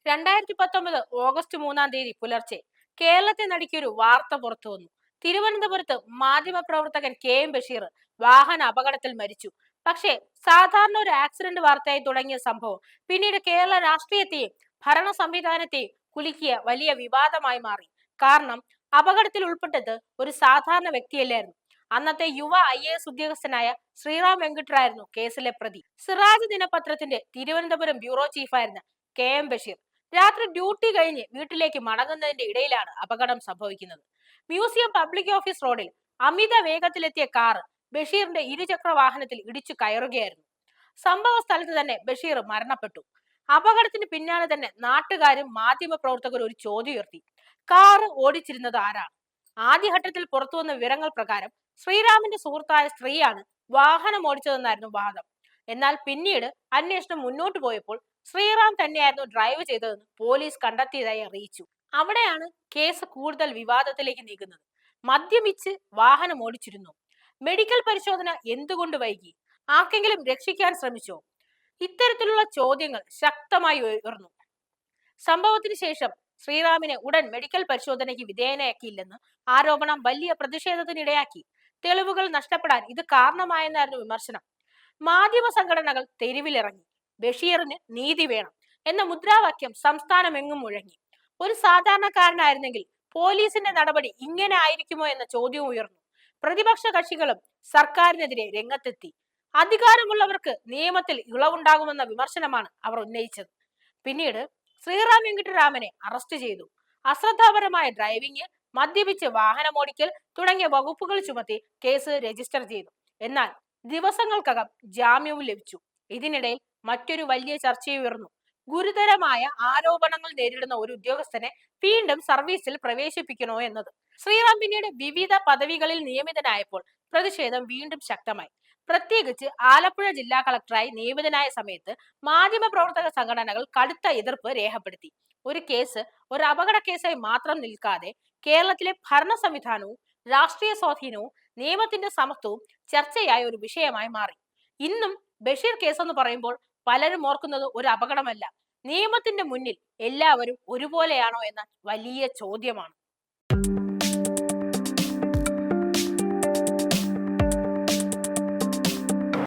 2019 August 3-ാം തീയതി പുലർച്ചെ കേരളത്തെ നടുക്കിയൊരു വാർത്ത പുറത്തു വന്നു. തിരുവനന്തപുരത്ത് മാധ്യമപ്രവർത്തകൻ കെ.എം. ബഷീർ വാഹന അപകടത്തിൽ മരിച്ചു. പക്ഷേ സാധാരണ ഒരു ആക്സിഡന്റ് വാർത്തയായി തുടങ്ങിയ സംഭവം പിന്നീട് കേരള രാഷ്ട്രീയത്തെയും ഭരണ സംവിധാനത്തെയും കുലുക്കിയ വലിയ വിവാദമായി മാറി. കാരണം അപകടത്തിൽ ഉൾപ്പെട്ടത് ഒരു സാധാരണ വ്യക്തിയല്ലായിരുന്നു. അന്നത്തെ യുവ IAS ഉദ്യോഗസ്ഥനായ ശ്രീറാം വെങ്കിട്ടറായിരുന്നു കേസിലെ പ്രതി. സിറാജ് ദിനപത്രത്തിന്റെ തിരുവനന്തപുരം ബ്യൂറോ ചീഫായിരുന്ന കെ.എം. ബഷീർ രാത്രി ഡ്യൂട്ടി കഴിഞ്ഞ് വീട്ടിലേക്ക് മടങ്ങുന്നതിന്റെ ഇടയിലാണ് അപകടം സംഭവിക്കുന്നത്. മ്യൂസിയം പബ്ലിക് ഓഫീസ് റോഡിൽ അമിത വേഗത്തിലെത്തിയ കാർ ബഷീറിന്റെ ഇരുചക്ര വാഹനത്തിൽ ഇടിച്ചു കയറുകയായിരുന്നു. സംഭവ സ്ഥലത്ത് തന്നെ ബഷീർ മരണപ്പെട്ടു. അപകടത്തിന് പിന്നാലെ തന്നെ നാട്ടുകാരും മാധ്യമ പ്രവർത്തകരും ഒരു ചോദ്യം ഉയർത്തി: കാർ ഓടിച്ചിരുന്നത് ആരാണ്? ആദ്യഘട്ടത്തിൽ പുറത്തുവന്ന വിവരങ്ങൾ പ്രകാരം ശ്രീറാമിന്റെ സുഹൃത്തായ സ്ത്രീയാണ് വാഹനം ഓടിച്ചതെന്നായിരുന്നു വാദം. എന്നാൽ പിന്നീട് അന്വേഷണം മുന്നോട്ട് പോയപ്പോൾ ശ്രീറാം തന്നെയായിരുന്നു ഡ്രൈവ് ചെയ്തതെന്ന് പോലീസ് കണ്ടെത്തിയതായി അറിയിച്ചു. അവിടെയാണ് കേസ് കൂടുതൽ വിവാദത്തിലേക്ക് നീങ്ങുന്നത്. മദ്യപിച്ച് വാഹനം ഓടിച്ചിരുന്നു, മെഡിക്കൽ പരിശോധന എന്തുകൊണ്ട് വൈകി, ആർക്കെങ്കിലും രക്ഷിക്കാൻ ശ്രമിച്ചോ? ഇത്തരത്തിലുള്ള ചോദ്യങ്ങൾ ശക്തമായി ഉയർന്നു. സംഭവത്തിന് ശേഷം ശ്രീറാമിനെ ഉടൻ മെഡിക്കൽ പരിശോധനയ്ക്ക് വിധേയനാക്കിയില്ലെന്ന് ആരോപണം വലിയ പ്രതിഷേധത്തിനിടയാക്കി. തെളിവുകൾ നഷ്ടപ്പെടാൻ ഇത് കാരണമായെന്നായിരുന്നു വിമർശനം. മാധ്യമ സംഘടനകൾ തെരുവിലിറങ്ങി. ബഷീറിന് നീതി വേണം എന്ന മുദ്രാവാക്യം സംസ്ഥാനമെങ്ങും മുഴങ്ങി. ഒരു സാധാരണക്കാരനായിരുന്നെങ്കിൽ പോലീസിന്റെ നടപടി ഇങ്ങനെ ആയിരിക്കുമോ എന്ന ചോദ്യവും ഉയർന്നു. പ്രതിപക്ഷ കക്ഷികളും സർക്കാരിനെതിരെ രംഗത്തെത്തി. അധികാരമുള്ളവർക്ക് നിയമത്തിൽ ഇളവുണ്ടാകുമെന്ന വിമർശനമാണ് അവർ ഉന്നയിച്ചത്. പിന്നീട് ശ്രീറാം വെങ്കിട്ടരാമനെ അറസ്റ്റ് ചെയ്തു. അശ്രദ്ധാപരമായ ഡ്രൈവിംഗ്, മദ്യപിച്ച് വാഹനമോടിക്കൽ തുടങ്ങിയ വകുപ്പുകൾ ചുമത്തി കേസ് രജിസ്റ്റർ ചെയ്തു. എന്നാൽ ദിവസങ്ങൾക്കകം ജാമ്യവും ലഭിച്ചു. ഇതിനിടയിൽ മറ്റൊരു വലിയ ചർച്ചയുയർന്നു. ഗുരുതരമായ ആരോപണങ്ങൾ നേരിടുന്ന ഒരു ഉദ്യോഗസ്ഥനെ വീണ്ടും സർവീസിൽ പ്രവേശിപ്പിക്കണോ എന്നത്. ശ്രീറാം പിന്നീട് വിവിധ പദവികളിൽ നിയമിതനായപ്പോൾ പ്രതിഷേധം വീണ്ടും ശക്തമായി. പ്രത്യേകിച്ച് ആലപ്പുഴ ജില്ലാ കളക്ടറായി നിയമിതനായ സമയത്ത് മാധ്യമ പ്രവർത്തക സംഘടനകൾ കടുത്ത എതിർപ്പ് രേഖപ്പെടുത്തി. ഒരു കേസ് ഒരു അപകട കേസായി മാത്രം നിൽക്കാതെ കേരളത്തിലെ ഭരണ സംവിധാനവും രാഷ്ട്രീയ സ്വാധീനവും നിയമത്തിന്റെ സമത്വവും ചർച്ചയായ ഒരു വിഷയമായി മാറി. ഇന്നും ബഷീർ കേസ് എന്ന് പറയുമ്പോൾ പലരും ഓർക്കുന്നത് ഒരു അപകടമല്ല, നിയമത്തിന്റെ മുന്നിൽ എല്ലാവരും ഒരുപോലെയാണോ എന്ന വലിയ ചോദ്യമാണ്.